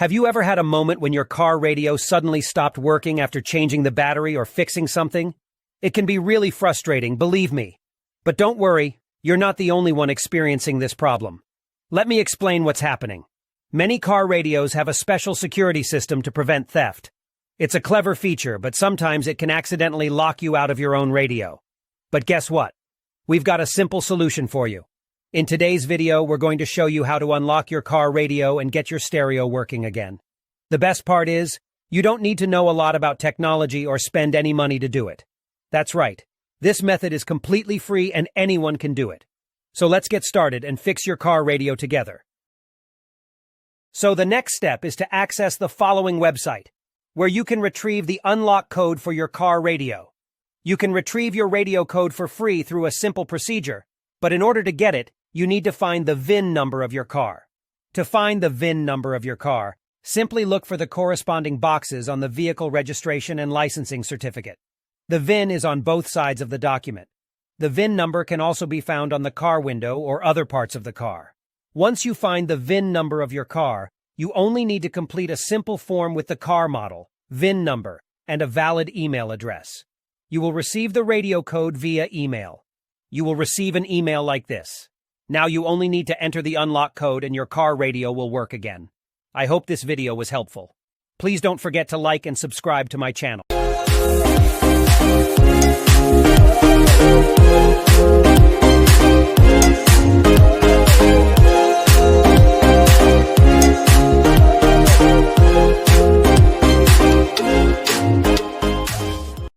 Have you ever had a moment when your car radio suddenly stopped working after changing the battery or fixing something? It can be really frustrating, believe me. But don't worry, you're not the only one experiencing this problem. Let me explain what's happening. Many car radios have a special security system to prevent theft. It's a clever feature, but sometimes it can accidentally lock you out of your own radio. But guess what? We've got a simple solution for you. In today's video, we're going to show you how to unlock your car radio and get your stereo working again. The best part is, you don't need to know a lot about technology or spend any money to do it. That's right. This method is completely free and anyone can do it. So let's get started and fix your car radio together. So the next step is to access the following website, where you can retrieve the unlock code for your car radio. You can retrieve your radio code for free through a simple procedure, but in order to get it, you need to find the VIN number of your car. To find the VIN number of your car, simply look for the corresponding boxes on the vehicle registration and licensing certificate. The VIN is on both sides of the document. The VIN number can also be found on the car window or other parts of the car. Once you find the VIN number of your car, you only need to complete a simple form with the car model, VIN number, and a valid email address. You will receive the radio code via email. You will receive an email like this. Now you only need to enter the unlock code and your car radio will work again. I hope this video was helpful. Please don't forget to like and subscribe to my channel.